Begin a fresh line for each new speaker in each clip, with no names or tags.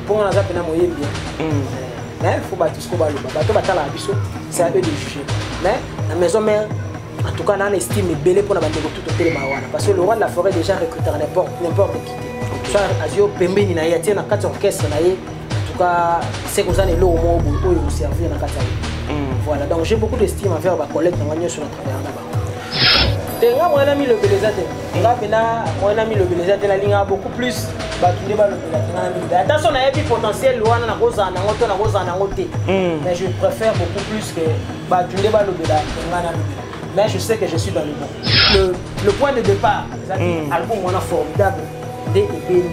pour on a zappé na moyen bien mais faut battre ce qu'on va le bateau batala biso c'est à eux de juger mais la maison mère en tout cas on estime belé pour la bande tout télé mawana parce que le roi de la forêt déjà recruté n'importe qui soit azio pembeni na yati na quatre orchestre na ye en tout cas c'est comme ça les lots au moins au servir na quatre voilà donc j'ai beaucoup d'estime envers ma collègue dans la sur le travail là-bas. Tenga moi ami le belezate nga pena moi ami le belezate la ligne beaucoup plus ba tu débat le belezate attention na epi potentiel wana na koza na ngoto na koza na ngote mais je préfère beaucoup plus que ba tu débat le belezate nga na mais je sais que je suis dans le bon le point de départ album on a formidable des Ebeli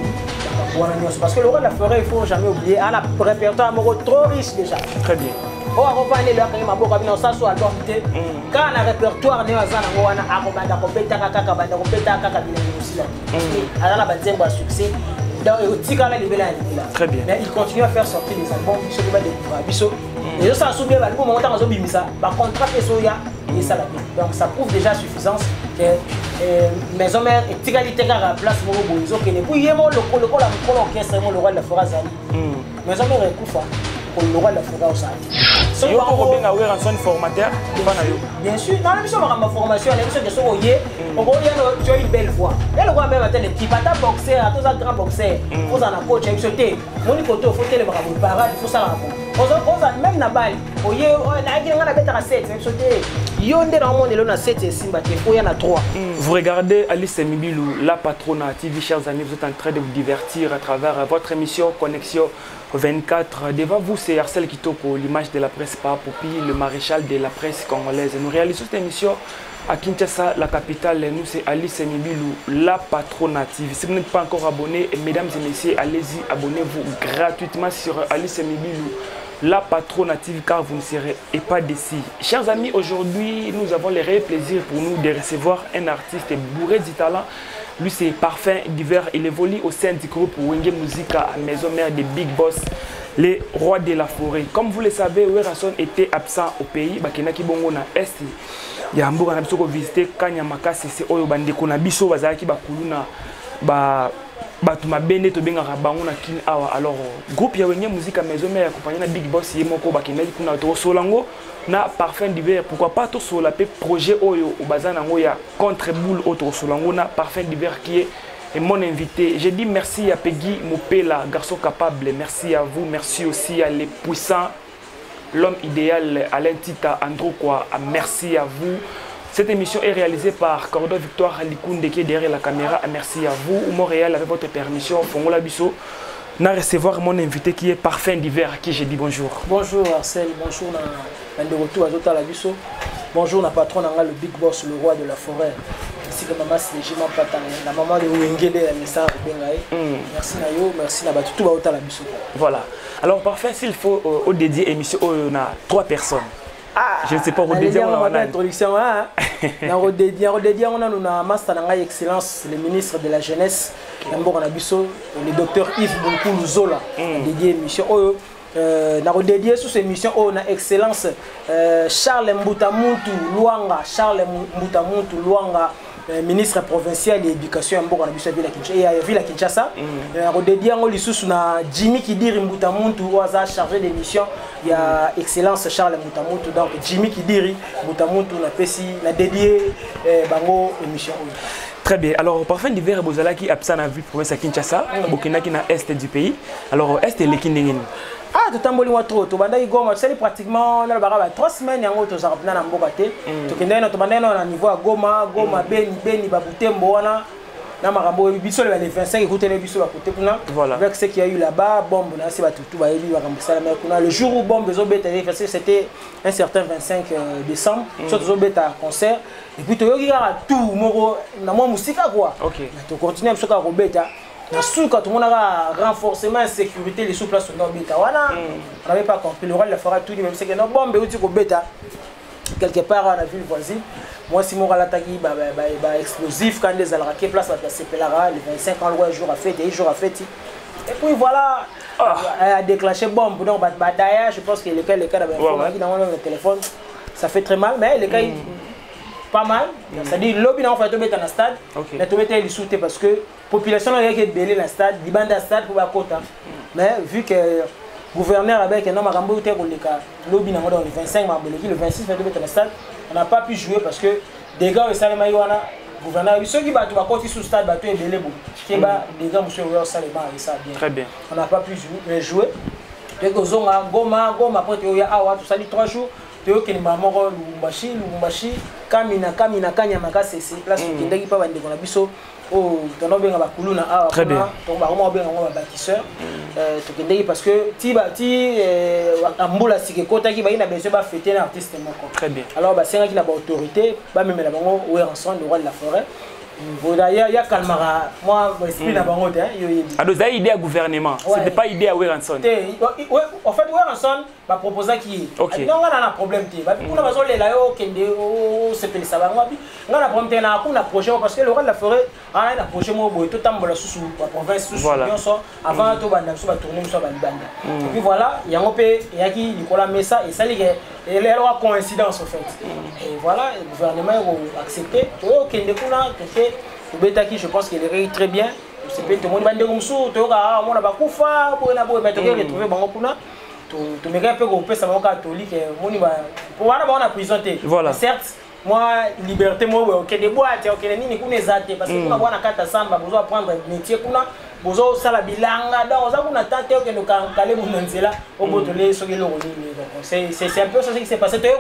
parce que le roi de la forêt il faut jamais oublier on a un répertoire trop riche déjà
très bien.
Oh, on va aller là quand ma boka bino saso a dormité quand le répertoire ne azana ngwana akobanda kopeta kaka banda kopeta kaka bila aussi là alors la bande ba succès donc tika la libela
très bien
mais il continue à faire sortir des albums qui sont pas des biso et ça soubien ba album montant zo bimisa ba contrat soya et ça la donc ça prouve déjà suffisance que maison mère et tika liteka la place mo bozo que ne buyemo le la mkolo orchestre mo le roi de la forêt zali maison mère ekufa le roi de la forêt au sali
yo ko benga we ranson formateur
bien sûr dans la mission ma formation la mission de so oye on voit tu as une belle voix et le roi même attend qui pas ta boxer à tous un grand boxer faut en coach avec sauter mon côté faut télé bras parade il faut ça on même na balle oye na ngi ngana beta 7 avec sauter yo ndé dans monde là na 7 et simba te faut y en a 3.
Vous regardez Alice Mibilou, la patronne TV, chers amis, vous êtes en train de vous divertir à travers votre émission Connexion 24. Devant vous, c'est Arcel Kitoko, l'image de la presse par Popi, le maréchal de la presse congolaise. Nous réalisons cette émission à Kinshasa, la capitale. Nous, c'est Alice Mibilou, la patronne TV. Si vous n'êtes pas encore abonné, mesdames et messieurs, allez-y, abonnez-vous gratuitement sur Alice Mibilou, la patronne TV, car vous ne serez pas déçus. Chers amis, aujourd'hui, nous avons le réel plaisir pour nous de recevoir un artiste bourré du talent. Lui, c'est Parfum d'hiver. Il évolue au sein du groupe Wenge Musica, maison mère des Big Boss, les rois de la forêt. Comme vous le savez, Werason était absent au pays. Bakenaki bongo na est. Yamboka na biso ko visiter Kanyamakasi, c'est oyo bandeko na biso bazalaki bakuluna ba batu mabende to benga bango na kin awa. Alors groupe ya Wenge Musica maison mère accompagné na Big Boss yemoko bakenaki kuna to solango na Parfum d'hiver. Pourquoi pas tout sur la projet oyo au bazan nango ya contre boule auto solango na Parfum d'hiver qui est mon invité. J'ai dit merci à Peggy Mopela, garçon capable. Merci à vous, merci aussi à les puissants, l'homme idéal Alain Tita Andrew quoi. Merci à vous. Cette émission est réalisée par Cordo Victoire Likunde qui est derrière la caméra. Merci à vous. Montréal, avec votre permission, Fongola Bisso. Na recevoir mon invité qui est Parfum d'hiver, à qui j'ai dit bonjour.
Bonjour Arcel, bonjour de retour à Zota Labisso. Bonjour na patron le Big Boss, le roi de la forêt. Merci que maman Slégiman Patan, la maman de Wengele, la message Bengaï. Merci Nayo, merci Nabatou, tout Zota Labisso.
Voilà. Alors Parfum, s'il faut au dédier émission, on a 3 personnes. Ah, je ne sais pas, on dédié on a une
introduction. On dédié on a une master en excellence, le ministre de la jeunesse, le docteur Yves Bunkoulou Zola, dédié émission. On a dédié sous cette émission on a excellence Charles Mbutamuntu Luanga, Charles Mbutamuntu Luanga. Ministre provincial de l'éducation à la ville à Kinshasa. On dédié à Jimmy Kidiri Mbutamuntu, chargé de mission. Il y a excellence Charles Mbutamuntu. Donc Jimmy Kidiri Mbutamuntu a dédié bango émission.
Très bien. Alors, Parfum d'hiver, Bozala qui absent à la province à Kinshasa, Burkina qui est à l'est du pays. Alors, est le Kindingen?
Ah, tout le temps, trop. Tu vas Goma, c'est pratiquement 3 semaines en auto, ça va venir en Bogate. Tu vas à niveau à Goma, Beni, Babutembo, na marambo biso le 25 écoutez les biso à côté kuna avec ce qu'il y a eu là-bas bombe na c'est tout va élu à mais kuna le jour où bombe zo beta c'était un certain 25 décembre surtout zo beta concert et puis to yoki ka tout moko na mo musika quoi
OK
to continuer à soka robeta na souka tout monde a renforcement sécurité les sous place dans beta wana on n'avait pas compris le rôle la fera tout même c'est que no bombe uti ko beta quelque part à la ville voisine. Moi, si mon ralatagi explosif, quand les alraqués place à Sepelara, le 25 ans, le jour à fête, et jour à fête. Et puis voilà, a déclenché bombe. Donc, d'ailleurs, je pense que les cas d'avait dans le téléphone, ça fait très mal, mais les cas, pas mal. C'est-à-dire, l'objet n'a pas été dans le stade, mais tout était sauté parce que la population a été belée dans le stade, il bande dans le stade pour la côte. Mais vu que le gouverneur avec un homme à Rambo, le lobby dans le 25 mars, le 26 février, on n'a pas pu jouer parce que des gars, ils savent maïwana, gouverneur, ceux qui battent, on va sous stade, battu et belé, qui bat des gars, monsieur Royal Salema, et ça bien.
Très bien.
On n'a pas pu jouer. Dès que Zonga, Goma, après, tu as Awa, tout ça, 3 jours. Tu as que Mamoro, Lubumbashi, Kamina, Kanyamaka, c'est place où tu n'as pas de Gonabiso. Oh, tu as bien Bakuluna, Awa,
très bien.
Tu as bien un bâtisseur. Parce que Tibati, Amboula, si tu as besoin de fêter un artiste.
Très bien.
Alors, c'est un qui a autorité, même la bango, où est ensemble, le roi de la forêt. D'ailleurs, il y a Kalmara, moi, l'esprit n'a pas monté.
Alors, vous avez idée à gouvernement, ce n'était pas idée à Weranson.
En fait, Weranson va proposer qui est.
Ok.
Non, on a un problème. On a besoin de la on a un problème, on a un projet parce que le roi de la forêt a un projet tout la province, avant de tourner sur la bande. Et puis voilà, il y a un peu, il y a qui Nicolas Messa et ça, il y a une coïncidence en fait. Et voilà, le gouvernement a accepté. Je pense qu'il est très bien. C'est peut-être tout le monde va dire comme ça, tu vas avoir un Bakoufa, pour retrouver Bangopuna. Tu me un peu groupé, ça va catholique. Pour voir on a présenté.
Voilà.
Certes, moi, liberté, moi, ok, des boîtes, ok, les nini, qu'on est zaté. Parce que pour avoir un carte samba, besoin de prendre un métier, besoin de la bilanga, donc on a tenté que nous calmer mon là, au bout de l'eau, c'est un peu ce qui s'est passé. Tu as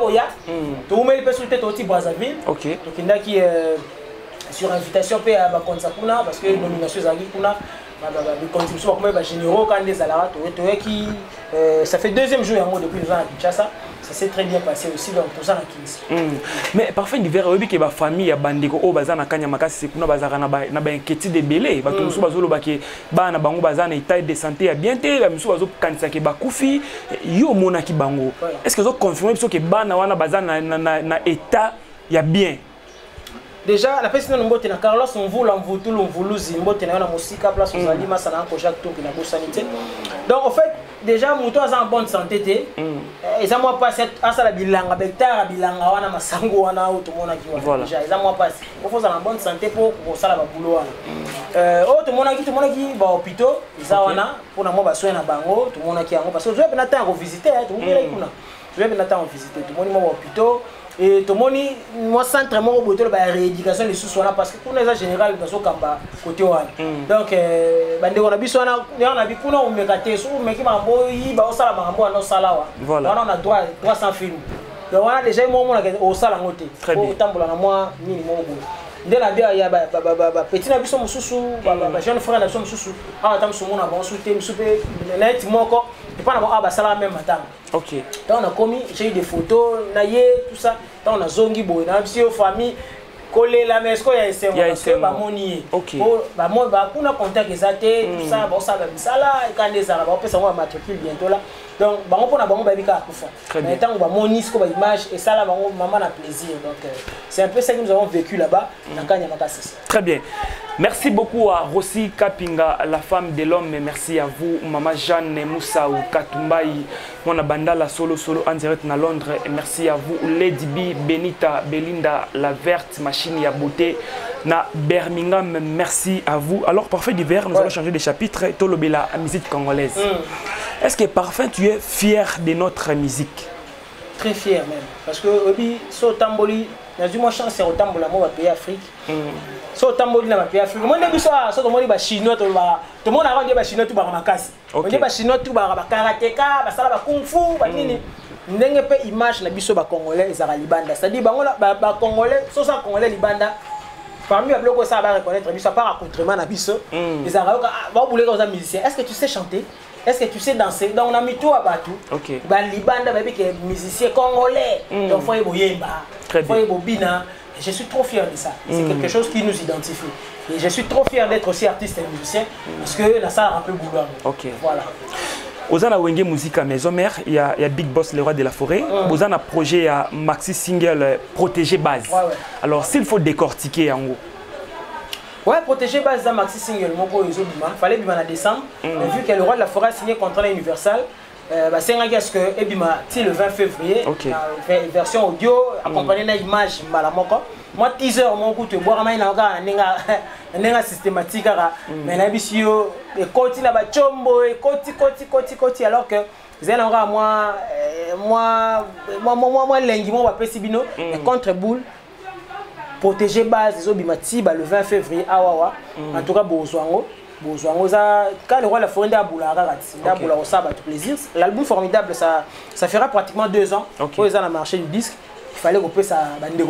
mis le sur tête au petit Brazzaville. Ok. Donc il y en a qui sur invitation à Bakonzakuna, parce que nomination Zagikuna. Généraux quand des alarats, ça fait deuxième jour depuis nous à Kinshasa, ça s'est très bien passé aussi donc pour ça na 15.
Mais parfois l'hiver obi que ba famille ya bandeko o bazana kanya makasi kuna bazaka na ba inquiétude belé ba tout bazolo ba ke ba na bango bazana état de santé ya bien te ba misu bazo kanisa ke ba kufi yo mona ki bango. Est-ce que vous confirmez que ba na wana bazana na état ya bien?
Déjà, la personne qui est Carlos, on voulait na musique, place aux aliments, ça n'a pas Jacques Tour, la bonne sanité. Donc, en fait, déjà, mon toit est en bonne santé. Et ça, moi, pas cette la bilanga, avec ta bilanga, on a ma sango, on a tout le monde qui voit. Déjà, et ça, moi, pas. Il faut en bonne santé pour ça, la boulot. Tout le monde qui va au hôpital, ça, on a, pour moi, soin à Bango, tout le monde qui a, parce que je vais venir visiter, tout le monde je vais venir visiter, tout le monde va au hôpital. Et tout le monde, moi, centre moi au bout de la rééducation des sous-soins parce que pour les gens général dans ce camp côté oual. Donc, on a vu ça, on a vu qu'on a un mécaté, sur mais qui m'a envoyé, bah au salon, m'a envoyé un salawa. Voilà. On a 300 films. Donc on a déjà un moment au salon en côté. Très bien. Autant pour la moi minimum au bout. Dès la bière, il y a petit na biso mususu, jeune frère na biso mususu. Ah, tam sumo na bon souté, musupe, net moko. Et pas na ba sala même matin. OK. Donc on a commis, j'ai eu des photos, naïe, tout ça. Donc on a zongi boy, na biso famille collé la mais est-ce qu'il y a essayé ba moni. OK. Ba moi ba kuna contact exacté, tout ça, bon ça ba sala et quand des arabes, on peut savoir matricule bientôt là. Donc bango pona bango ba bika kufa. Mais tant ba moni ce ko ba image et ça là bango maman a plaisir. Donc c'est un peu ça que nous avons vécu là-bas dans Kanya Makasi.
Très bien. Merci beaucoup à Rossi Kapinga, la femme de l'homme. Merci à vous, Maman Jeanne Moussa ou Katumbaï, mon bandala solo en direct à Londres. Et merci à vous, Lady B, Benita, Belinda, la verte, machine à beauté, na Birmingham. Merci à vous. Alors, Parfait d'hiver, nous allons changer de chapitre. Tolobela, la musique congolaise. Est-ce que Parfait, tu es fier de notre musique?
Très fier même. Parce que, Obi, so Tamboli, il y a du moins chance au Tambola, moi, pays Afrique. So Tamboli dans pays Afrique. Moi, je ça, so Tamboli, bah chinois, tout le monde a rendu bah chinois, tout bah makasi. On dit bah chinois, tout bah karatéka, bah ça bah kung fu, bah nini. N'engue pas image na biso bah congolais, ils ont libanda. C'est-à-dire bah congolais, so ça congolais libanda. Parmi les blocs ça va reconnaître biso par accoutrement na biso. Ils ont bah bouler comme ça musicien. Est-ce que tu sais chanter? Est-ce que tu sais danser? Donc on a mis tout à Batou. OK. Bah libanda bah qui est musicien congolais. Donc faut yemba. Faut bobina. Je suis trop fier de ça. C'est quelque chose qui nous identifie. Et je suis trop fier d'être aussi artiste et musicien parce que là ça a un peu boulot. OK. Voilà.
Ozana Wenge Musique à Maison Mère, il y a Big Boss le roi de la forêt. Ozana projet à maxi single Protéger Base. Alors s'il faut décortiquer en gros.
Ouais, Protéger Base dans maxi single, il fallait bien en décembre. Vu que le roi de la forêt a signé contrat Universal, c'est ce que le 20 février, version audio, accompagnée d'une image, moi teaser, mon coup de boire, un systématique, mais la bisio, et côté là, chombo, et côté, alors que moi, l'engagement va passer bino, contre boule, protéger base, le 20 février, en tout cas, quand le roi la forêt d'Aboula au sabbat, tout plaisir. L'album formidable, ça fera pratiquement 2 ans pour les ans à marché du disque. Il fallait qu'on puisse le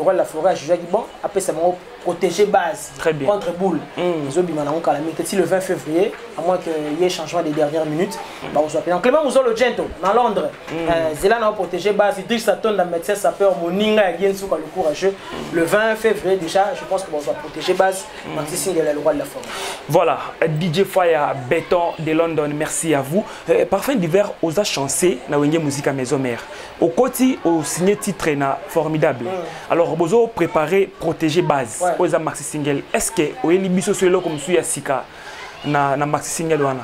roi de la forêt a jugé bon après ça m'a protégé base contre boule. Si le 20 février, à moins qu'il y ait changement des dernières minutes, on soit donc Clément Mouzolo le Gento dans Londres, Zélan a protégé base. Idriss Saton dans médecin sapeur Moninga et Yensuka le courageux. Le 20 février déjà, je pense qu'on va protéger base. Maxi Single le roi de la forêt. Voilà, DJ Fire Béton de London, merci à vous. Parfum d'hiver aux a chancé na wenge musique à maison mère. Au côté au signé titre na formidable. Alors bozo préparer protéger base. Aux a maxi single. Est-ce que au elibiso sur le comme suya sika na maxi single wana?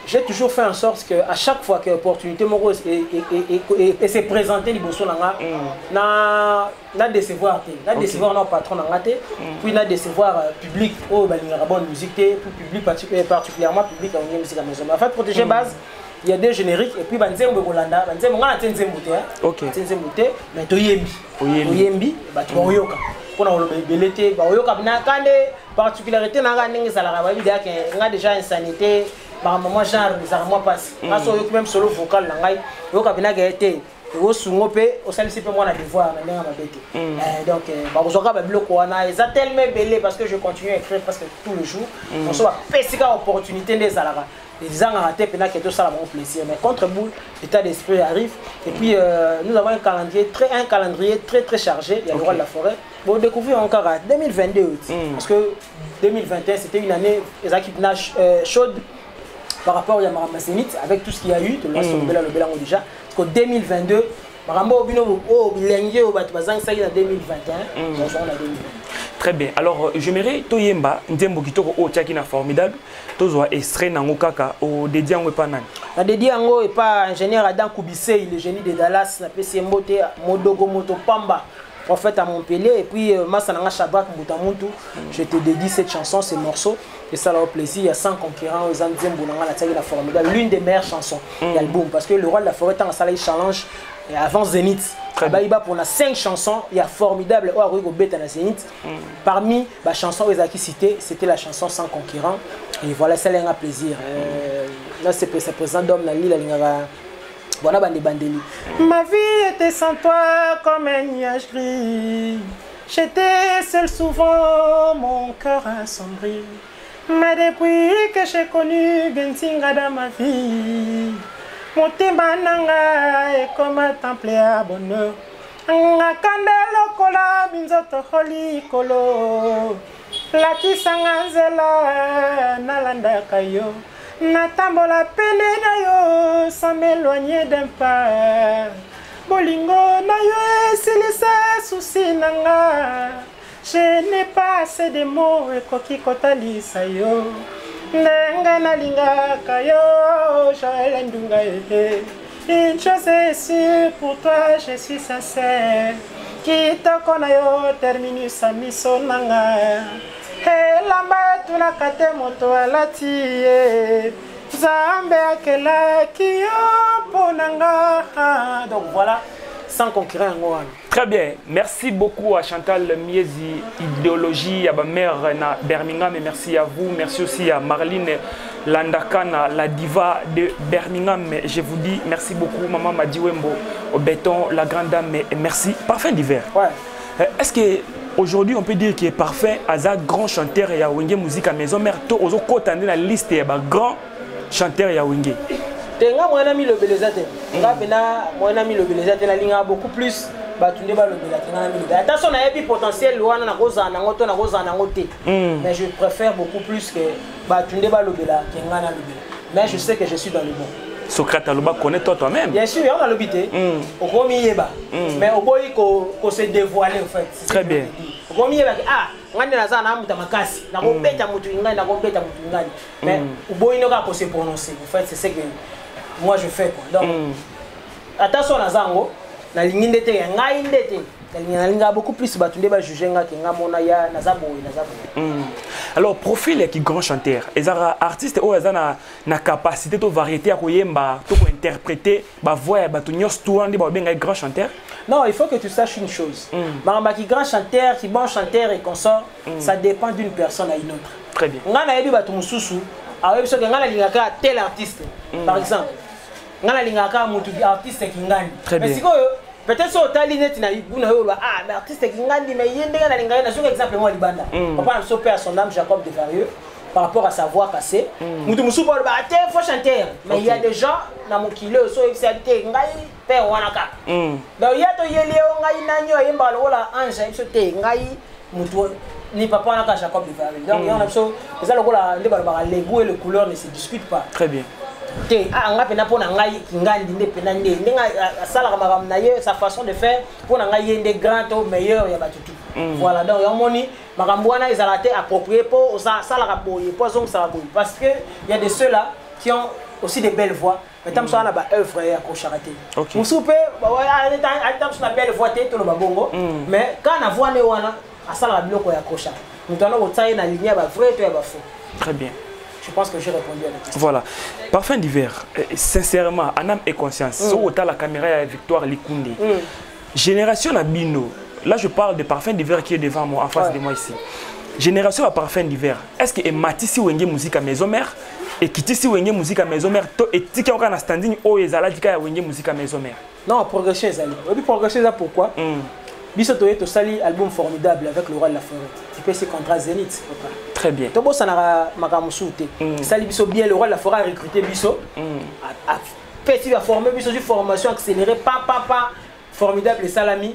J'ai toujours fait en sorte que à chaque fois que l'opportunité morose et s'est présentée liboso na décevoir notre patron puis na décevoir public au bonne musique pour public particulièrement public à une musique à maison. En fait protéger base. Il y a des génériques et puis banzembo Rolanda banzembo ngana tenzembo te tenzembo te mais toyembi ba toyoka pona oloba belete ba oyoka bina kande particularité nanga ndenge salaka ba bidya ke nga déjà insanité ba maman genre les armoires passe parce que même solo vocal na ngai oyoka bina ke te au sungo pe au salisi pe moi na devoir na ndenge mabete donc ba kozoka ba biloko wana eza tellement belé parce que je continue à écrire presque tous les jours on soit pesika opportunité des salaka. Les gens ont raté pendant que tout ça mon plaisir. Mais contre boule, l'état d'esprit arrive. Et puis nous avons un calendrier très chargé. Il y a le roi de la forêt. Bon, découvrir encore 2022. Parce que 2021 c'était une année les équipes chaude par rapport à Yamara Zénith avec tout ce qu'il y a eu. De l'Ouest le Bélango déjà. Parce que 2022, Marambo Bino au Bilengue au Batbazang ça y est en 2021. Très bien. Alors, j'aimerais Toyemba, Ndembo Kitoko au Tchakina formidable. Tozoa extrait Nango Kaka au dédié Ango Epanan. La dédié Ango est pas ingénieur Adam Koubissé, le génie de Dallas, la PC Mbote, Modogo Moto Pamba, prophète à Montpellier. Et puis Massananga Shabak Moutamuntu. Je te dédie cette chanson, ce morceau. Et ça, au plaisir, il y a 100 concurrents aux Andzembo Nanga, la Tchakina formidable. L'une des meilleures chansons de l'album. Parce que le roi de la forêt, dans la salle, il challenge. Et avant Zénith, pour 5 chansons, il y a formidable parmi les chansons qui citées, c'était la chanson Sans concurrent. Et voilà, ça a un plaisir. Là, c'est présent d'homme la lille, voilà, bandeli. Ma vie était sans toi comme un nuage gris. J'étais seul souvent, mon cœur assombri. Mais depuis que j'ai connu Bentinga dans ma vie, mon nanga est comme un temple à bonheur. Nga kandelo kola binzoto holi kolo. Laki sanganzela nalanda kayo. Natambola pene na yo sans m'éloigner d'un pas. Bolingo na yo silisa souci nanga. Je n'ai pas assez de mots et koki kotali sayo. Nenga nalinga kayo Joël Ndunga. Une chose est sûre, pour toi je suis sincère. Kita kona yo terminus a miso nanga. He lamba tunakate moto alati. Zambe akela kiyo ponanga. Donc voilà, sans concurrent. Très bien, merci beaucoup à Chantal Miezi, Idéologie, à ma mère na Birmingham, et merci à vous, merci aussi à Marlene Landakana, la diva de Birmingham. Je vous dis merci beaucoup, Maman Madiwembo, au béton, la grande dame, et merci. Parfum d'hiver. Ouais. Est-ce qu'aujourd'hui on peut dire qu'il est parfait, Aza grand chanteur et à Wenge musique à maison mère, to ozo kotande la liste et grand chanteur et à Wenge. Tenga mon ami le belezate. Mon ami le belezate la ligne a beaucoup plus. Attention, on a un potentiel, mais je préfère beaucoup plus que mais je sais que je suis dans le bon. Socrate Aloba connaît toi-même. Bien sûr, on a l'habité. Mais au bout, il faut se dévoiler en fait. Très bien. Ah, ngani naza na muta makasi na ko beta mutu ngani na ko beta mutu ngani mais uboyino ka ko se prononcer en fait c'est ce que moi je fais quoi donc attention na zango na linginde te ngai ndete na beaucoup plus batunde ba juger nga ke nga mona ya na zabo.
Alors profil qui grand chanteur ezara artiste o ezana na capacité to variété à koyemba to ko interpréter ba voix ba to nyos to andi ba benga grand chanteur.
Non, il faut que tu saches une chose. Maramba qui grand chanteur, qui bon chanteur et consort, ça dépend d'une personne à une autre.
Très bien.
Ngana yebi ba to mususu, awe biso ke ngana lingaka tel artiste par exemple. Ngana lingaka mutu artiste ki ngani.
Très bien.
Peut-être sur ta ligne, tu n'as mais artiste qui ngandi, mais il y a un exemple, moi, Libanda. Papa, son père, son âme, Jacob de Varieux, par rapport à sa voix cassée. Nous faut chanter. Mais il y a des gens, dans mon kilo, so père Wanaka. Donc il y a des gens qui ni papa Wanaka, Jacob de Varieux. Donc il y a les goûts et les couleurs ne se discutent pas.
Très bien.
Sa façon de faire pour ngai des grands au meilleur ya batutu voilà donc yomoni makambwana ezalate approprié pour ça la raboyer pour ça parce que il y a de ceux là qui ont aussi des belles voix mais tam so na ba œuvre ya ko charité musupe ba tam so na belle voix te to lo babongo mais quand na voix ne wana asala biloko ya kocha mutana ko tsaye na ligne ba vrai to ya ba faux.
Très bien.
Je pense que j'ai répondu à la question.
Voilà. Parfum d'hiver, sincèrement, en âme et conscience, sur la caméra à Victoire Likunde. Génération Abino, là je parle de Parfum d'hiver qui est devant moi, en face de moi ici. Génération à Parfum d'hiver, est-ce que Matisi Wenge musique à maison mère et Kitisi Wenge musique à maison mère et Tika Okana standing ou Ezaladika Wenge musique à maison mère?
Non, progression Ezali. Oui, progression ça pourquoi? Bisoto est sali album formidable avec le roi de la forêt. Tu peux se contre Zénith.
Très bien.
Tobo sanara makamusute. Sali biso bien le roi de la forêt a recruté biso. A petit va former biso une formation accélérée pa formidable salami.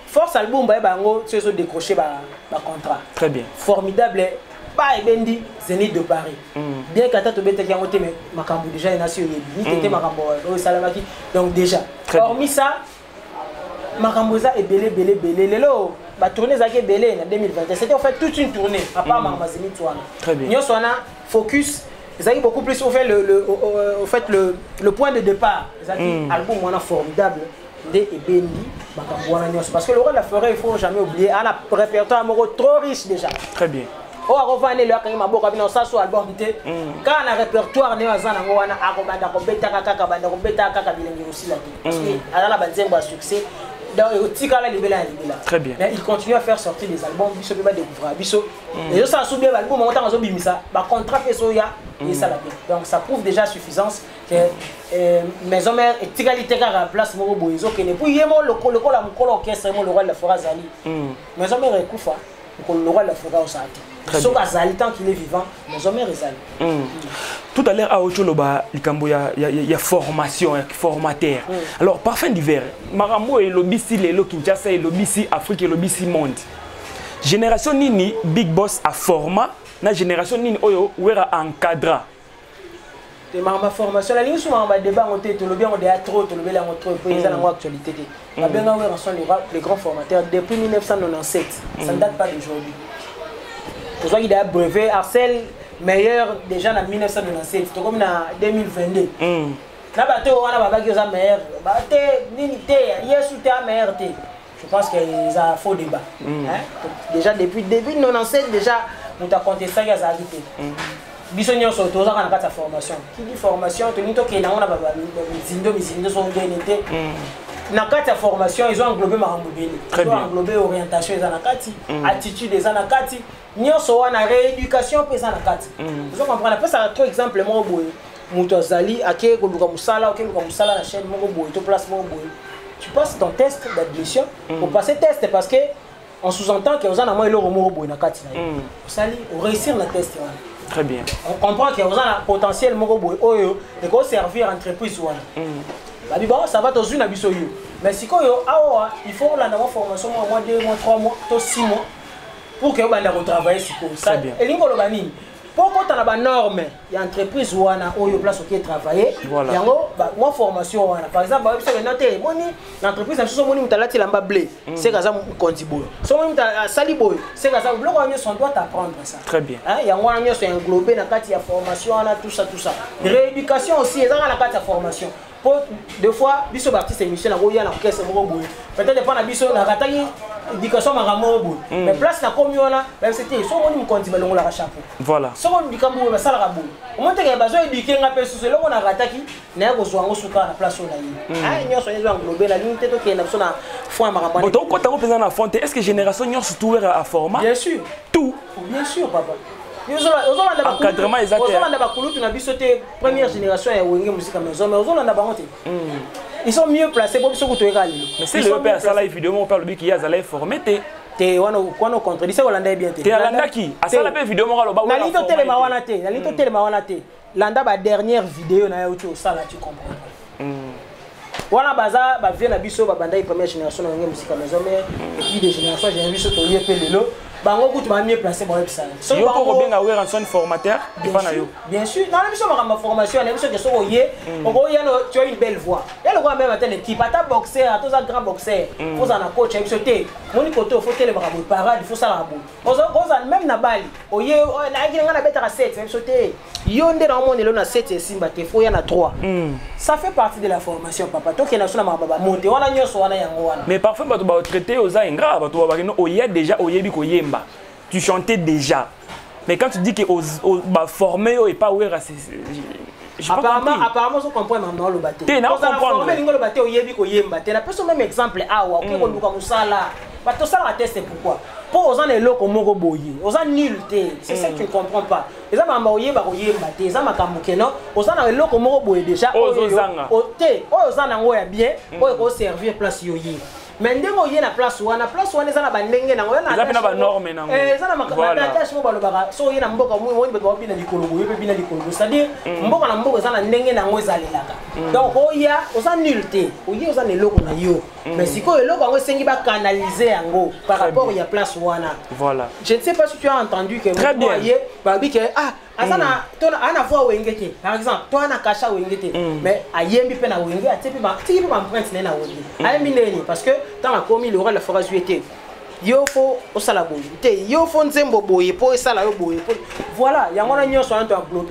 Force album ba bango tu es décroché ba contrat.
Très bien.
Formidable ba ebendi Zénith de Paris. Bien qu'ata to bete ki ngote mais makambu déjà ina sur ni tete makambo o salamaki. Donc déjà hormis ça Makamboza est belé. Lelo, la tournée Zaki est belé en 2021. C'était en fait toute une tournée, à part Mamazini Touana.
Très bien.
Nous sommes focus. Zaki beaucoup plus au fait le point de départ. Zaki album on a formidable de Ebendi Makamboana Nyos. Parce que le roi de la forêt, il faut jamais oublier, a un répertoire amoureux trop riche déjà.
Très bien.
Oh, à revenir là quand il m'a beaucoup bien ça sur album quand un répertoire né azana ngwana akobanda ko beta kaka banda ko beta kaka bilengi aussi là parce que ala banzembo à succès. Donc,
très bien.
Mais il continue à faire sortir des albums, Bisso peut pas découvrir. Bisso, et ça a soulevé l'album, on entend Bimisa, contrat fait soya et ça la bien. Donc ça prouve déjà suffisance que Maison Mère et Tigalité à place Moro Boizo qui n'est plus yémo le la mukolo orchestre le roi de la forêt Zali. Maison Mère est Koufa, le roi de la forêt Osati. Sauf à Zali tant qu'il est vivant, Maison Mère est Zali.
Tout à l'heure à Ocholoba, il y a formation, formateur. Alors Parfum d'hiver, Maramo et l'Obisi, le Kinshasa et l'Obisi Afrique et l'Obisi monde. Génération Nini, Big Boss a format, la génération Nini Oyo, Ouera encadra.
Ma formation, la ligne sur ma débat, on était le bien, on est trop, on est trop, pour les actualité. La bien, on sont les grands formateurs depuis 1997. Ça ne date pas d'aujourd'hui. Pour ça, il a brevet Arcel meilleur déjà en 1997, c'est comme en 2022. Na bateau on a baba qui est meilleur, bateau nini té, yes ou té meilleur té. Je pense qu'il y a faux débat. Déjà depuis début 1997 déjà on t'a contesté ça y a arrêté. Bisogno surtout ça quand on a formation. Qui dit formation, tu dis que on a baba mizindo sont bien. Na kati formation, ils ont englobé Marambobeli. Ils ont englobé orientation, ils ont nakati, attitude, ils ont nakati. Nyonso wana rééducation pesa nakati. Vous comprenez pas ça trop exemple mo boy. Mutozali ake ko luka musala, ake luka musala na chaîne mo boy, to place mo boy. Tu passes ton test d'admission pour passer test parce que on sous-entend que vous en a moins le mo boy nakati. Sali réussir le test wana.
Très bien.
On comprend que vous en a potentiel mo boy oyo de ko servir entreprise wana. Bon, ça va dans une abisso. Mais si il faut la formation au moins 2 mois, 3 mois, 6 mois pour que vous travailler. Et Pourquoi tu as des normes? Il y a une entreprise où on a une place où travailler.
Voilà.
Il y a une formation. Par exemple, l'entreprise a un blé. C'est comme ça qu'on dit. Si on a saliboy, c'est comme ça. On doit apprendre ça.
Très bien.
Il y a un englobé dans la formation, tout ça, tout ça. Rééducation aussi, il y a la formation. Deux fois, biso baptiste émission na roya na caisse mo boy. Peut-être pas na biso na kataki éducation maramo boy. Mais place na komiona, même c'était so moni mkonti balongo la chapeau.
Voilà.
So on bikambo ba sala boy. O monte ke bazo éduquer nga pe so lo na kataki na ko zwango suka na place na yi. Ah nyoso nyo englober la ligne teto ke na so na foi maramo.
Bon donc quand on présent na fonte, est-ce que génération nyoso tout à format?
Bien sûr.
Tout.
Bien sûr papa. Encadrement exact. Première génération ils sont mieux placés pour ce que
mais c'est le père ça là évidemment on parle de qui a allé former
te wana kono contre disa Hollanda bien te
Hollanda qui a ça la même vidéo mo ba
na lito telema wana te na lito telema wana te landa ba dernière vidéo na yo tu ça là tu comprends wana baza ba vient na biso ba banda première génération na musique maison mais et puis des générations j'ai vu ce to yepé lelo bango kutu ba mieux placé pour ça
so yo ko bien aware en son formateur pas na yo
bien sûr dans la mission ma formation na biso que so oyé tu as une belle voix et le roi même atteint l'équipe ata boxeur ata un grand boxeur faut ça na coach biso te moni koto faut tele ba parade il faut ça la bon même na bali oyé na ngi na betara 7 biso te yo ndé na monde le na 7 et simba te faut ya na 3 ça fait partie de la formation papa to ke na sona baba monter wana nyoso wana yango wana
mais parfois bato ba traiter aux ingrats bato ba no oyé déjà oyé bi ko yemba tu chantais déjà mais quand tu dis que bah formé et pas ouvert
apparemment je comprends maintenant le bateau tu na comprendre formé le bateau oyebi ko yemba te na peso même exemple awa ok ko luka musala bato ça la teste pourquoi pour aux les locaux moko boye aux nul te c'est ça que tu ne comprends pas les ama ba oyeba ko yemba te za makambo keno aux na les locaux moko boye déjà o te aux na ngo ya bien ko servir place yoyi mais ndemo yé na place wana eza na bandenge nango na
eza na ba norme nango
eza na makatach mo balobaka so yé na mboka mo ni beto bina likolo boye pe bina likolo c'est-à-dire mboka na mboka eza na ndenge nango ezalelaka donc oya oza nul te oye oza na eloko na yo mais sikoyo eloko yango esengi ba canaliser yango par rapport ya place wana
voilà
je ne sais pas si tu as entendu que
moi
yé babi que asana tona ana voix wengete par exemple toi na kasha wengete mais ayembi pe na wenge atipi ba empreinte na wenge ayembi neni parce que dans la commis le roi la phrase était yo fo osala boye te yo fo nzembo boye po esala yo boye voilà yango na nyoso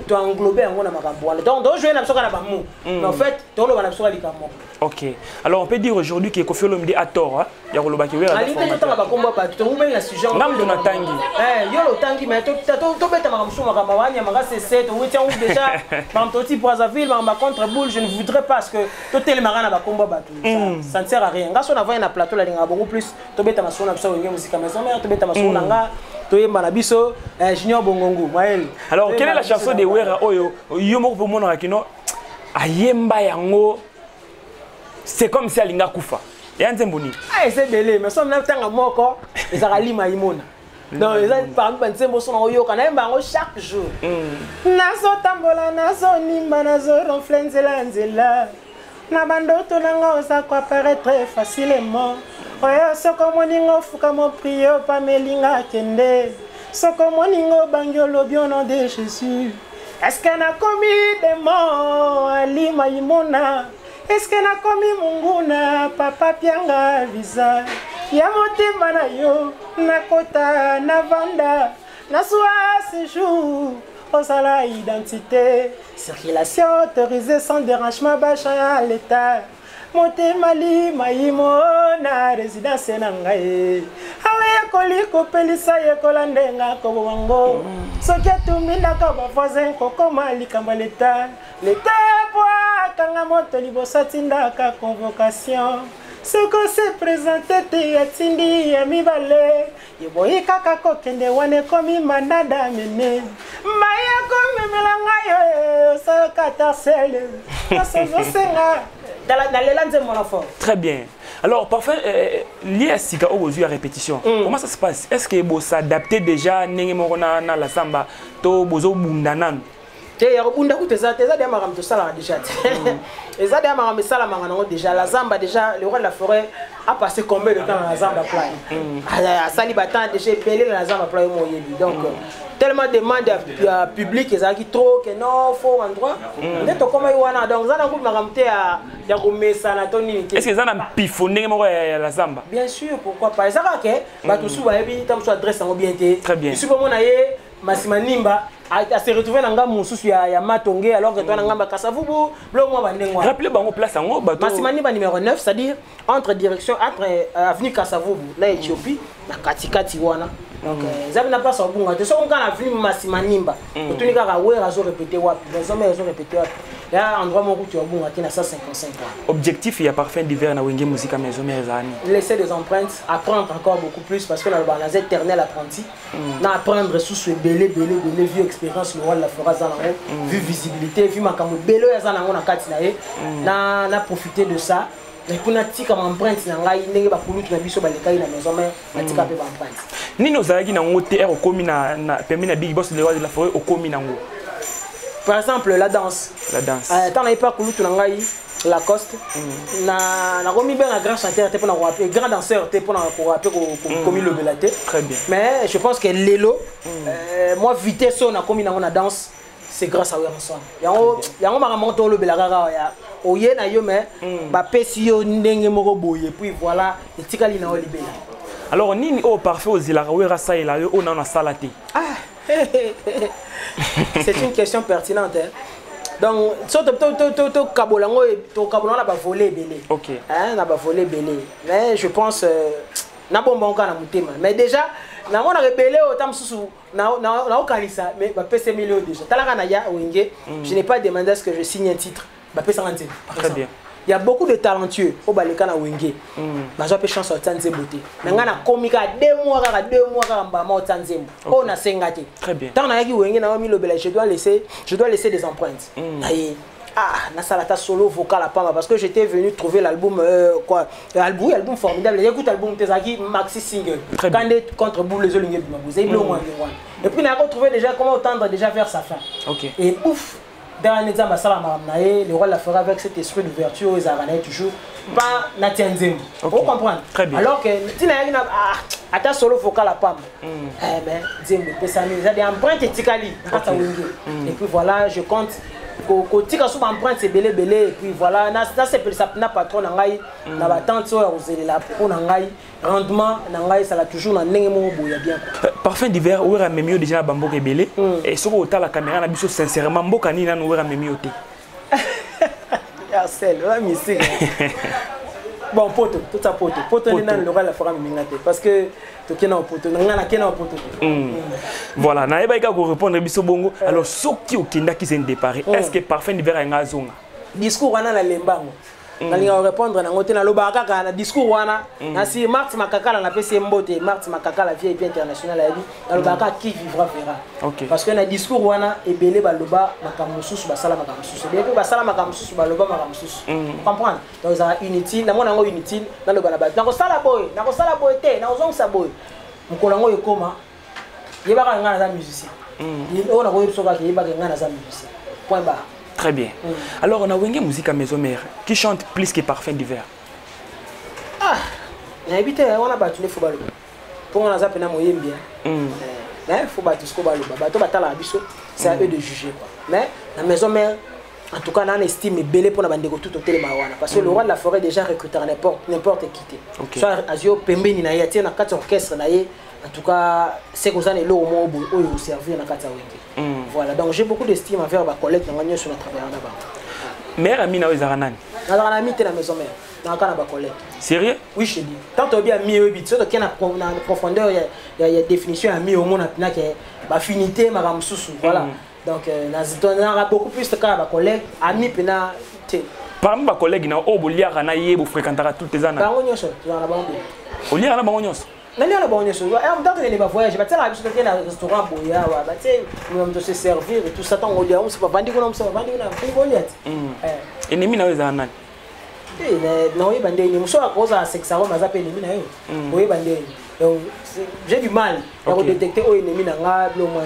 to englober yango na makambo wana donc jouer na bisoka na bamu mais en fait to lo bana bisoka likamo.
OK. Alors on peut dire aujourd'hui que Koffi Olomide a tort, il y a Rolobaki oui.
Ali te tanga ba komba pa to mumeli na sujet.
Ngam do na tangi.
Yo lo tangi mais to beta makambo so makambo wanya manga c'est 7 ou tiens ou déjà par toti Brazzaville ma contre boule je ne voudrais pas parce que to tele marana ba komba ba tout ça ne sert à rien. Ngaso na va na plateau la linga beaucoup plus to beta masona biso wengi musique maison mais to beta masona nga to yemba na biso Junior Bongongo Maël.
Alors quelle est la chanson de Wera Oyo yo moko pour mona kino ayemba yango c'est comme si alinga kufa ya nzemboni
c'est belé mais somme na tanga moko ezaka lima imona donc eza par exemple nzembo sona oyoka na yemba ngo chaque jour nazo tambola nazo nimba nazo ronfler nzela na bandoto nanga oza ko apparaître facilement oyo soko moningo fuka mo prier pa melinga kende soko moningo bangiolo bien au nom de Jésus est-ce qu'on a commis des morts alima imona est-ce que na komi munguna papa pianga visa ya motema na yo nakota na vanda na soa séjour osala identité circulation autorisée sans dérangement bacha à l'état motema lima imona résidence na ngai awe koli kopelisa yekola ndenga kobango soki atumindaka bavoisin kokoma likambo l'état kanga moto liboso tindaka convocation soko se présenté te atindi ya mibale yeboyi kaka kokende wane komi manada mene maya komemela ngayo osaka tarsele nasozosenga dans les landes mon enfant.
Très bien. Alors parfois lié à sika aujourd'hui à répétition comment ça se passe est-ce que vous s'adapter déjà nenge morona na la samba to bozo bundanan
ya bunda ku teza de maram to sala déjà eza de maram sala mangana déjà la zamba déjà le roi de la forêt a passé combien de temps dans la Zamba Playa. À Salibatan, déjà belé dans la Zamba Playa. Donc, tellement de demandes publiques, ils ont dit trop, que non, faux endroit. Donc, comment ils vont donc, ça n'a pas ramené à Sanatoni.
Est-ce que ça a pifonné la Zamba?
Bien sûr, pourquoi pas. Ça va que, tout souvent, il y a adresse en bien.
Très bien.
Si vous avez Massima Nimba, à se retrouver dans un sous ya Matongé alors que toi dans un Kassavubu,
rappelez-moi place en bateau.
Massima Nimba numéro 9, c'est-à-dire entre direction entre avenue Kassavubu, là Éthiopie, na Katikati wana. Donc ça n'a pas ça bon. De ce qu'on a avenue Massima Nimba. Tout les gars ouais raison répéter wapi. Les hommes raison répéter wapi. Là endroit mon route bon à 155 ans.
Objectif il y a parfait d'hiver na Wenge musique à maison mais
laisser des empreintes, apprendre encore beaucoup plus parce que dans le éternel apprenti. Na apprendre sous ce belé vieux expérience le roi la fera za nango, vu visibilité, vu makambo belé za nango na kati na ye. Na profiter de ça. Et pour na tika empreinte na ngai ndenge ba kulutu na biso ba lekai na maison mais na tika pe ba empreinte.
Ni nos zaki na ngote er okomi na permis na big boss le roi de la forêt okomi na ngo.
Par exemple la danse.
La danse.
Tant na pas kulutu na ngai Lacoste na komi ben un grand chanteur te pour na rapper, grand danseur te pour na rapper komi le belaté.
Très bien.
Mais je pense que Lelo moi vitesse on a komi na danse c'est grâce à Werson. Yango maramonto le belagara ya oye na yo mais ba pesi yo ndenge moko boye puis voilà etikali na olibela.
Alors nini au parfait aux ilaraouera ça et là on a salate.
C'est une question pertinente hein. Donc surtout to kabolango to kabolanga ba voler belé.
OK.
Hein na ba voler belé. Mais je pense na bonbon kana mutema. Mais déjà na mona rebelle autant susu na okalisa mais ba pese milio déjà. Talaka na ya wenge, je n'ai pas demandé à ce que je signe un titre. Ba pese ngante.
Très bien.
Il y a beaucoup de talentueux au baleka na wenge. Bazo pe chance otanze beauté. Mais ngana komika 2 mois kaka mbama otanze. On a sengate.
Très bien.
Tant na yaki wenge na mi lobela je dois laisser des empreintes. Aïe. Ah, na salata solo vocal à Pama parce que j'étais venu trouver l'album album formidable. J'écoute l'album Tezaki maxi single. Candé contre Boule les Olingues Bimabouze. Et puis on a retrouvé déjà comment tendre déjà vers sa fin.
OK.
Et ouf, dans un exemple le roi la fera avec cet esprit d'ouverture ils ont toujours pas Natienzem. Vous comprenez?
Très bien.
Alors que Tina Yagina à ta solo vocal à Pam. Eh ben, Zembo Pesami, ça des empreintes etikali. Et puis voilà, je compte kotika sous empreinte c'est belé et puis voilà ça c'est ça na patron ngai na batante so la pour ngai rendement ngai ça la toujours na ndenge mo boya bien.
Parfum d'hiver ouera memio déjà na bamboka belé et sur ota la caméra na biso sincèrement mboka ni na ouera memio te.
Marcel, la musique. Bon poto, tout ça poto ni na le roi la fera mingate parce que
voilà, na eba ka ko répondre biso bongo. Alors soki okenda ki sen départ, est-ce que parfum d'hiver nga zonga?
Discours wana la lembango. Na linga répondre na ngote na lobaka ka na discours wana na si Marthe Makakala na PC Mbote, Marthe Makakala VIP international la vie, na lobaka qui vivra verra.
OK.
Parce que na discours wana ebele ba loba makamususu ba sala makamususu. Depuis ba sala makamususu ba loba makamususu. Comprendre? Donc ça inutile, na mona ngo inutile na loba na ba. Na ko sala boy te, na ozong sa boy. Mukolango ekoma yebaka ngana za musicien. On a voulu savoir que yebaka ngana za musicien. Point barre.
Très bien. Alors, on a Wenge Musique à Maison Mère qui chante plus que Parfum d'hiver.
Ah, j'habite, on a battu les football. Pour on a zappé na moyen bien. Mais faut battre ce qu'on va le bateau battre la biso, c'est à eux de juger quoi. Mais la Maison Mère, en tout cas, on a une estime belé pour la bande de tout au télémawana. Parce que le roi de la forêt déjà recruté n'importe qui. Soit Azio Pembeni na yati na 4 orchestres na ye. En tout cas, c'est comme ça que l'eau au servir dans la Wenge. Voilà, donc j'ai beaucoup d'estime envers ma collègue dans la sur notre travail là-bas.
Mère Amina Ozaranani.
Dans la mite la maison mère, dans la collègue.
Sérieux?
Oui, je dis. Tant que bien mis au bit, surtout qu'il y a une profondeur, il y a définition à mis au monde, il y a affinité, ma ramsoussou. Voilà. Donc, on a beaucoup plus de cas à ma collègue, ami pena.
Parmi ma collègue, il y a un liard na yé, vous fréquentez toutes les années. Au liard na bangonios.
Non, non, bon, je suis là. On va voyager. Je vais aller à un restaurant boya, on va se servir et tout ça. On va se vendre comme ça, vendre
et Nemi na Ozaranani.
Non, il bandé. Nous sommes à cause de sexe, on va appeler Nemi na yo. Oui, bandé. Donc, j'ai du mal à détecter où Nemi na ngablo moins.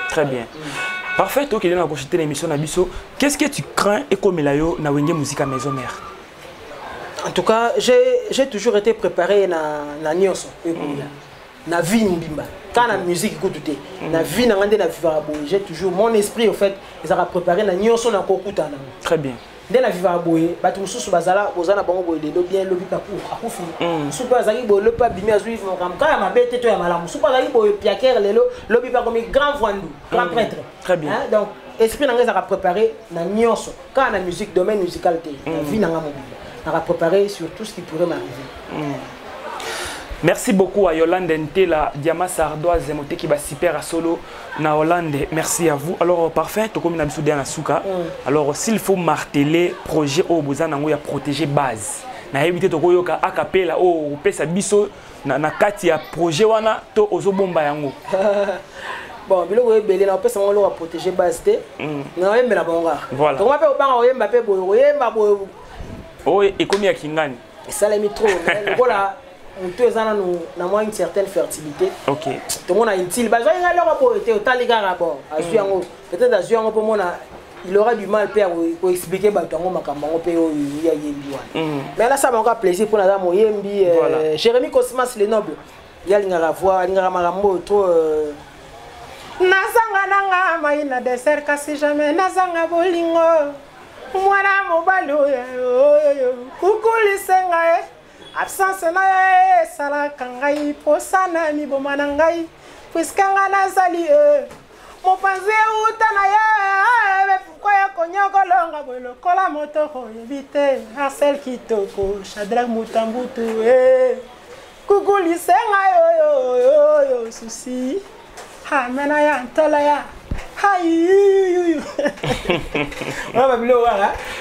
Très bien. Parfait, toi qui es dans la prochaine émission Nabiso, qu'est-ce que tu crains et comme la yo na Wenge Musique à Maison Mère?
En tout cas, j'ai toujours été préparé na nyonso na vie mbimba. Quand la musique écoute tout na vie na ngande na vivre j'ai toujours mon esprit au fait ils a préparé na nyonso na kokuta na.
Très bien.
Dès la vivre boye batu mususu bazala ozana bango boye de bien lobi ka pour akufi. Supa zaki boye le pas bimi azu vivre comme quand ma bête to ya malamu. Supa zaki boye piaker lelo lobi pas comme grand voandu, grand prêtre.
Très bien.
Donc esprit nanga a préparé na nyonso. Quand la musique domaine musicalité, la vie nanga mobile. On a préparé sur tout ce qui pourrait m'arriver.
Merci beaucoup à Yolande Ntela, Diama Sardoise, Moté qui va super à solo na Hollande. Merci à vous. Alors parfait, to comme na biso na suka. Alors s'il faut marteler projet au bozan nango ya protéger base. Na éviter to koyoka a cappella o pesa biso na kati ya projet wana to ozo bomba yango.
Bon, biloko ebele na pesa ngolo wa protéger base te. Na yemba na bonga.
Voilà.
Donc on va faire au yemba pe boyo, yemba boyo.
Oh, et combien à Kingani?
Ça l'a mis trop. Voilà. Tous ans na moins une certaine fertilité.
Ok.
Tout le monde a une tille. Bah, il y a leur beauté au taliga rapport. Peut-être à Zuango pour moi, il aura du mal pour expliquer Batango Makambo Péo. Mais là, ça m'a encore plaisir pour la dame Oyembi. Jérémy Cosmas, les nobles. Il y a l'ingara voix, l'ingara marambo trop. Nazanga nanga maïna dessert kasi jamais nazanga bolingo. Mwana mobalo kukuli senga absence na sala kangai posana mi bomana ngai puisqu'anga nazali mopanzi utana ya pourquoi ya konyokolonga bolo kola moto éviter Marcel Kitoko Shadrack Mutambutu kukuli senga yo souci ha mena ya ntola ya aïe.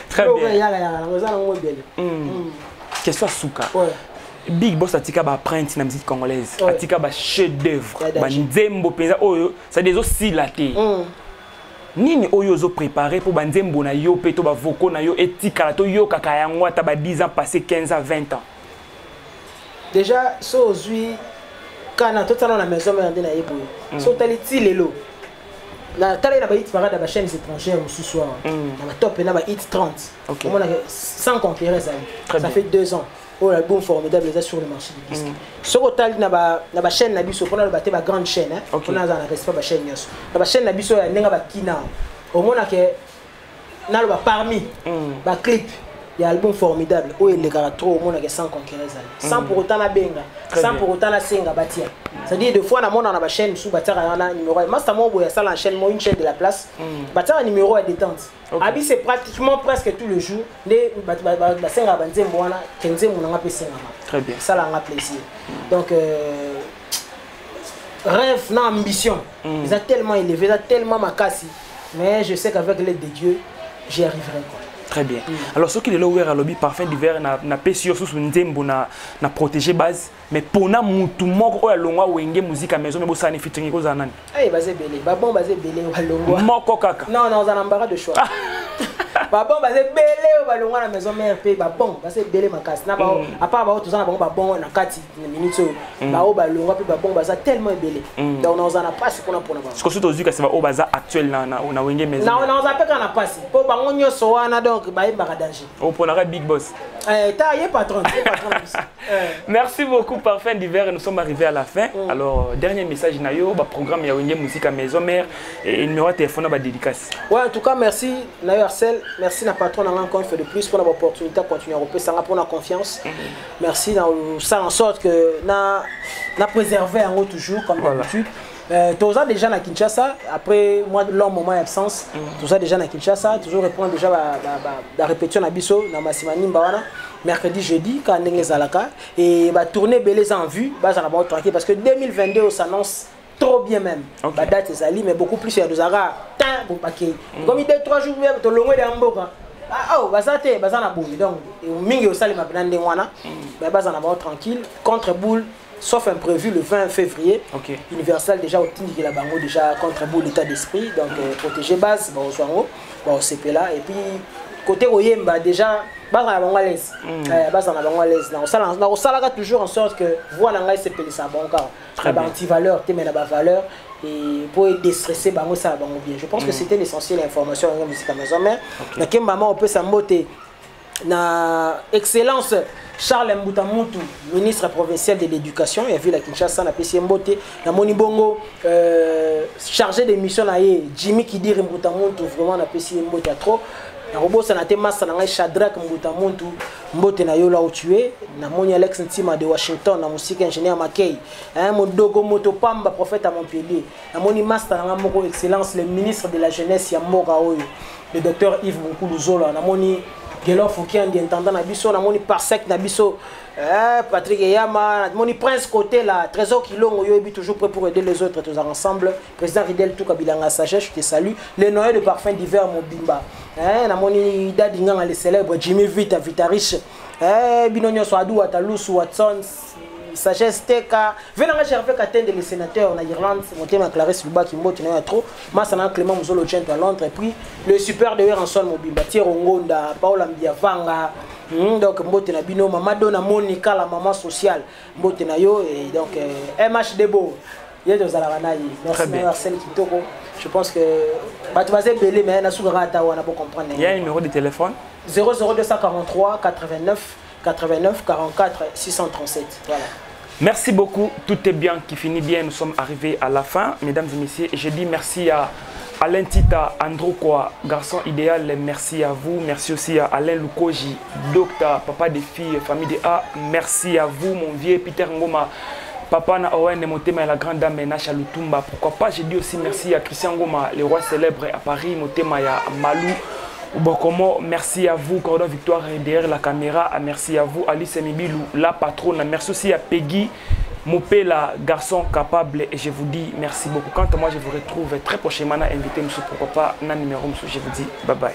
Très bien. Question Souka. Big Boss Atika ba print na musique congolaise. Atika ba chef d'œuvre. Ba nzembo penza oyo, ça des aussi laté. Nini oyo zo préparé pour ba nzembo na yo pe to ba voko na yo etika to yo kaka yango ata ba 10 ans passé 15 à 20 ans.
Déjà so ozui kana to tala na maison mais ndena yebo. So tali ti lelo. Na tala na ba hit parade ba chaînes étrangères ce soir. Na ba top na ba hit 30. On a 100 conquérants ça fait 2 ans. Oh l'album formidable est sur le marché du disque. Ce total na ba chaîne na biso pour na ba ba grande chaîne hein. On a na respect ba chaîne nyos. Na ba chaîne na biso ya nenga ba kina. Au mona ke na ba parmi ba clip. Il y a un album formidable où il est trop au monde qui 100 conquérants sans pour autant la benga sans pour autant la senga batia c'est à dire deux fois na monde on a ma chaîne sous batia na numéro master mo boya ça la chaîne mo une chaîne de la place batia numéro à détente abi c'est pratiquement presque tous les jours les ba senga banzembo wana kenzembo na ngape senga
très bien
ça la nga plaisir donc rêve na ambition ils ont tellement élevé ça tellement makasi mais je sais qu'avec l'aide de Dieu j'y arriverai quoi.
Très bien. Alors, ce qui est là, où est le lobby parfum d'hiver, na pêché sur une zembo na protéger base, mais pour na mutu moko oya longwa wenge musique à maison mais bo sani featuring ko zanan.
Eh basé belé, ba bon basé belé wa longwa.
Moko kaka.
Non non, on a embarras de choix. Ba bon basé belé wa longwa na maison mère pe ba bon basé belé makas na ba à part ba tout ça na bon na kati na minute ba o ba longwa pe ba bon basa tellement belé. Donc on a pas ce qu'on a pour na ba.
Ce que surtout que c'est ba o basa actuel na wenge maison.
Non on a pas qu'on a passé. Pour ba ngonyo so wana donc ba ba danger.
On prendra Big Boss.
Ta yé patron ici.
Merci beaucoup parfum d'hiver, nous sommes arrivés à la fin. Alors dernier message nayo ba programme ya wenge musique à maison mère et numéro de téléphone ba dédicace.
Ouais en tout cas merci nayo Arcel, merci na patron encore une fois de plus pour l'opportunité de continuer à repérer ça pour la confiance. Merci ça en sorte que na préserver en haut toujours comme d'habitude. Tous ça déjà à Kinshasa, après moi long moment d'absence, tout ça déjà à Kinshasa, toujours répondre déjà la répétition à Bisso, dans Massimani Mbawana, mercredi, jeudi, quand on est Zalaka, et tourner Belé en vue, ça va être tranquille parce que 2022 s'annonce trop bien même. La date est ali, mais beaucoup plus il y a des arats, pour paquet. Comme il y a 3 jours, tu as le long de Mboka. Ah oh, ça t'es, ça n'a bougé donc, mingi au salim à Benande Wana, ça n'a pas tranquille, contre boule. Sauf imprévu le 20 février. Universal déjà au Tindi la bango déjà contre bout l'état d'esprit donc protéger base bon soango bon CP là et puis côté Oyemba déjà base na bango à l'aise base na bango à l'aise na sala toujours en sorte que voilà ngai CP ça bon car la anti valeur te mais la valeur et pour déstresser bango ça bango bien je pense que c'était l'essentiel l'information en musique à maison mais na kemba on peut s'emboter na excellence Charles Mbutamutu, ministre provincial de l'éducation, il y a vu la Kinshasa, na PC Mbote, na Monibongo, chargé de mission na Jimmy Kidiri Mbutamutu, vraiment na PC Mbote à trop. Na robot sanate massa na Shadrack Mbutamutu, Mbote na yo là où tu es, na moni Alex Ntima de Washington, na musique ingénieur Makei, mon dogo Moto Pamba, prophète à Montpellier, na moni master na moko excellence, le ministre de la jeunesse ya Mora Oyo, le docteur Yves Moukulu Zola, na moni Gelor Foukian, intendant Nabiso, na moni Parsec Nabiso, Patrick Eyama, moni Prince côté là, Trésor Kilongo, yo est toujours prêt pour aider les autres tous ensemble. Président Ridel Toukabilanga Sagesse, je te salue. Les Noël de parfum d'hiver Mobimba. Na moni Dadinga les célèbres Jimmy Vita, Vita Riche. Binonyo Swadou, Atalous, Watson, Sagesse Teka. Venez chercher qu'atteindre les sénateurs en Irlande, mon thème Clarisse Luba qui monte trop. Massana Clément Mzolo Chento à Londres. Et puis le super de Ranson Mobimba, Thierry Ngonda, Paola Mbiavanga. Donc mbote na bino mama dona Monica la maman sociale mbote na yo et donc MH Debo yeto zalaka na yi merci Marcel Kitoko je pense que tu vas belé mais na soukara ta wana pour comprendre
il y a un numéro de téléphone
00243 89 89 44 637 voilà.
Merci beaucoup, tout est bien qui finit bien, nous sommes arrivés à la fin mesdames et messieurs et je dis merci à Alain Tita, Androkoa, garçon idéal, merci à vous. Merci aussi à Alain Lukoji, docteur, papa des filles, famille de A. Merci à vous, mon vieux Peter Ngoma, papa na Owen Motema et la grande dame Nacha Lutumba. Pourquoi pas, j'ai dit aussi merci à Christian Ngoma, le roi célèbre à Paris, Motema ya Malou. Bokomo, merci à vous, Cordon Victoire derrière la caméra. Merci à vous, Alice Mibilou, la patronne. Merci aussi à Peggy. Mopela, garçon capable, et je vous dis merci beaucoup. Quant à moi, je vous retrouve très prochainement à inviter, pourquoi pas, dans le numéro, je vous dis bye bye.